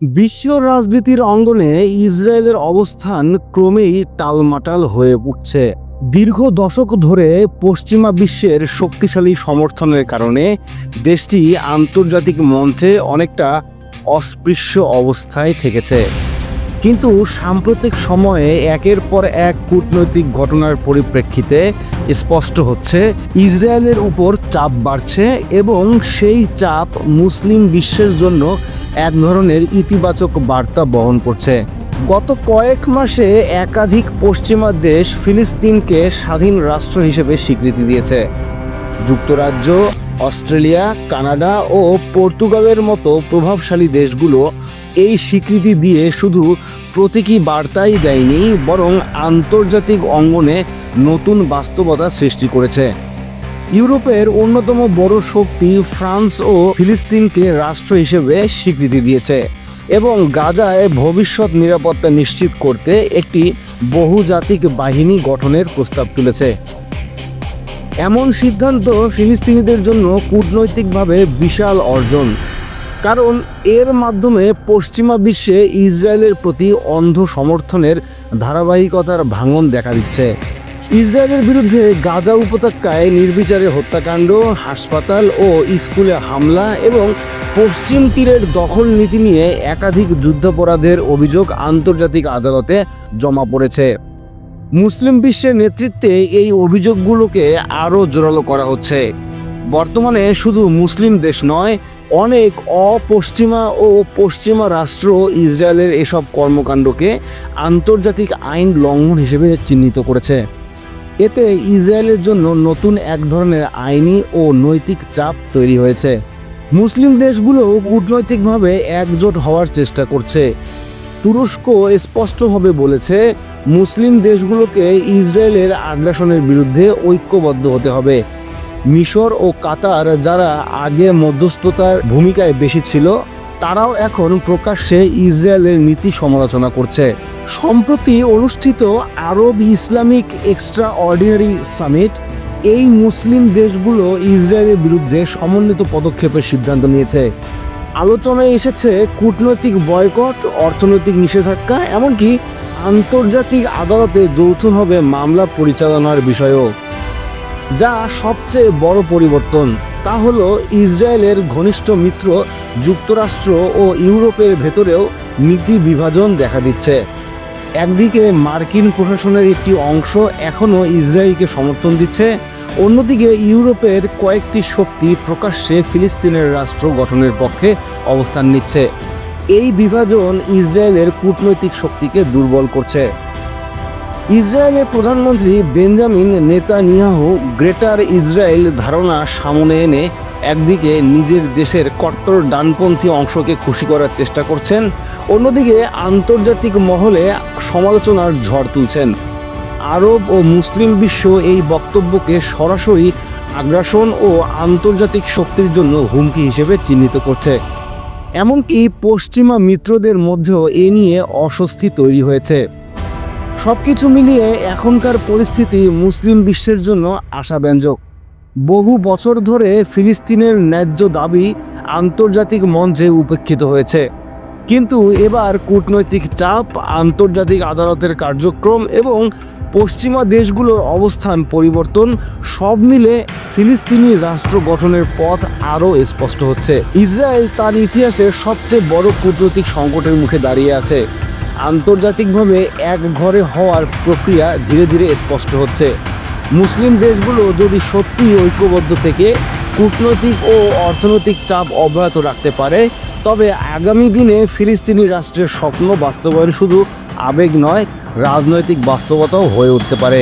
বিশ্ব রাজনীতির অঙ্গনে ইসরায়েলের অবস্থান ক্রমেই টালমাটাল হয়ে উঠছে। দীর্ঘ দশক ধরে পশ্চিমা বিশ্বের শক্তিশালী সমর্থনের কারণে দেশটি আন্তর্জাতিক মঞ্চে অনেকটা অস্পৃশ্য অবস্থায় থেকেছে। কিন্তু সাম্প্রতিক সময়ে একের পর এক কূটনৈতিক ঘটনার পরিপ্রেক্ষিতে স্পষ্ট হচ্ছে ইসরায়েলের উপর চাপ বাড়ছে এবং সেই চাপ মুসলিম বিশ্বের জন্য এক ধরনের ইতিবাচক বার্তা বহন করছে। গত কয়েক মাসে একাধিক পশ্চিমা দেশ ফিলিস্তিনকে স্বাধীন রাষ্ট্র হিসেবে স্বীকৃতি দিয়েছে। যুক্তরাজ্য, অস্ট্রেলিয়া, কানাডা ও পর্তুগালের মতো প্রভাবশালী দেশগুলো এই স্বীকৃতি দিয়ে শুধু প্রতীকী বার্তাই দেয়নি, বরং আন্তর্জাতিক অঙ্গনে নতুন বাস্তবতা সৃষ্টি করেছে। ইউরোপের অন্যতম বড় শক্তি ফ্রান্সও ফিলিস্তিনকে রাষ্ট্র হিসেবে স্বীকৃতি দিয়েছে এবং গাজায় ভবিষ্যৎ নিরাপত্তা নিশ্চিত করতে একটি বহুজাতিক বাহিনী গঠনের প্রস্তাব তুলেছে। এমন সিদ্ধান্ত ফিলিস্তিনিদের জন্য কূটনৈতিকভাবে বিশাল অর্জন, কারণ এর মাধ্যমে পশ্চিমা বিশ্বে ইসরায়েলের প্রতি অন্ধ সমর্থনের ধারাবাহিকতার ভাঙন দেখা দিচ্ছে। ইসরায়েলের বিরুদ্ধে গাজা উপত্যকায় নির্বিচারে হত্যাকাণ্ড, হাসপাতাল ও স্কুলে হামলা এবং পশ্চিম তীরের দখল নীতি নিয়ে একাধিক যুদ্ধাপরাধের অভিযোগ আন্তর্জাতিক আদালতে জমা পড়েছে। মুসলিম বিশ্বের নেতৃত্বে এই অভিযোগগুলোকে আরও জোরালো করা হচ্ছে। বর্তমানে শুধু মুসলিম দেশ নয়, অনেক অপশ্চিমা ও পশ্চিমা রাষ্ট্র ইসরায়েলের এসব কর্মকাণ্ডকে আন্তর্জাতিক আইন লঙ্ঘন হিসেবে চিহ্নিত করেছে। এতে ইসরায়েলের জন্য নতুন এক ধরনের আইনি ও নৈতিক চাপ তৈরি হয়েছে। মুসলিম দেশগুলো কূটনৈতিকভাবে একজোট হওয়ার চেষ্টা করছে। তুরস্ক স্পষ্টভাবে বলেছে মুসলিম দেশগুলোকে ইসরায়েলের আগ্রাসনের বিরুদ্ধে ঐক্যবদ্ধ হতে হবে। মিশর ও কাতার, যারা আগে মধ্যস্থতার ভূমিকায় বেশি ছিল, তারাও এখন প্রকাশ্যে ইসরায়েলের নীতি সমালোচনা করছে। সম্প্রতি অনুষ্ঠিত আরব ইসলামিক এক্সট্রা অর্ডিনারি সামিট এই মুসলিম দেশগুলো ইসরায়েলের বিরুদ্ধে সমন্বিত পদক্ষেপের সিদ্ধান্ত নিয়েছে। আলোচনায় এসেছে কূটনৈতিক বয়কট, অর্থনৈতিক নিষেধাজ্ঞা, এমনকি আন্তর্জাতিক আদালতে যৌথভাবে মামলা পরিচালনার বিষয়ও। যা সবচেয়ে বড় পরিবর্তন তা হলো ইসরায়েলের ঘনিষ্ঠ মিত্র যুক্তরাষ্ট্র ও ইউরোপের ভেতরেও নীতি বিভাজন দেখা দিচ্ছে। একদিকে মার্কিন প্রশাসনের একটি অংশ এখনও ইসরায়েলকে সমর্থন দিচ্ছে, অন্যদিকে ইউরোপের কয়েকটি শক্তি প্রকাশ্যে ফিলিস্তিনের রাষ্ট্র গঠনের পক্ষে অবস্থান নিচ্ছে। এই বিভাজন ইসরায়েলের কূটনৈতিক শক্তিকে দুর্বল করছে। ইসরায়েলের প্রধানমন্ত্রী বেঞ্জামিন নেতানিয়াহু গ্রেটার ইসরায়েল ধারণা সামনে এনে একদিকে নিজের দেশের কট্টর ডানপন্থী অংশকে খুশি করার চেষ্টা করছেন, অন্যদিকে আন্তর্জাতিক মহলে সমালোচনার ঝড় তুলছেন। আরব ও মুসলিম বিশ্ব এই বক্তব্যকে সরাসরি আগ্রাসন ও আন্তর্জাতিক শক্তির জন্য হুমকি হিসেবে চিহ্নিত করছে। এমনকি পশ্চিমা মিত্রদের মধ্যেও এ নিয়ে অস্বস্তি তৈরি হয়েছে। সবকিছু মিলিয়ে এখনকার পরিস্থিতি মুসলিম বিশ্বের জন্য আশাব্যঞ্জক। বহু বছর ধরে ফিলিস্তিনের ন্যায্য দাবি আন্তর্জাতিক মঞ্চে উপেক্ষিত হয়েছে, কিন্তু এবার কূটনৈতিক চাপ, আন্তর্জাতিক আদালতের কার্যক্রম এবং পশ্চিমা দেশগুলোর অবস্থান পরিবর্তন সব মিলে ফিলিস্তিনি রাষ্ট্র গঠনের পথ আরও স্পষ্ট হচ্ছে। ইসরায়েল তার ইতিহাসের সবচেয়ে বড় কূটনৈতিক সংকটের মুখে দাঁড়িয়ে আছে। আন্তর্জাতিকভাবে এক ঘরে হওয়ার প্রক্রিয়া ধীরে ধীরে স্পষ্ট হচ্ছে। মুসলিম দেশগুলো যদি সত্যিই ঐক্যবদ্ধ থেকে কূটনৈতিক ও অর্থনৈতিক চাপ অব্যাহত রাখতে পারে, তবে আগামী দিনে ফিলিস্তিনি রাষ্ট্রের স্বপ্ন বাস্তবায়ন শুধু আবেগ নয়, রাজনৈতিক বাস্তবতাও হয়ে উঠতে পারে।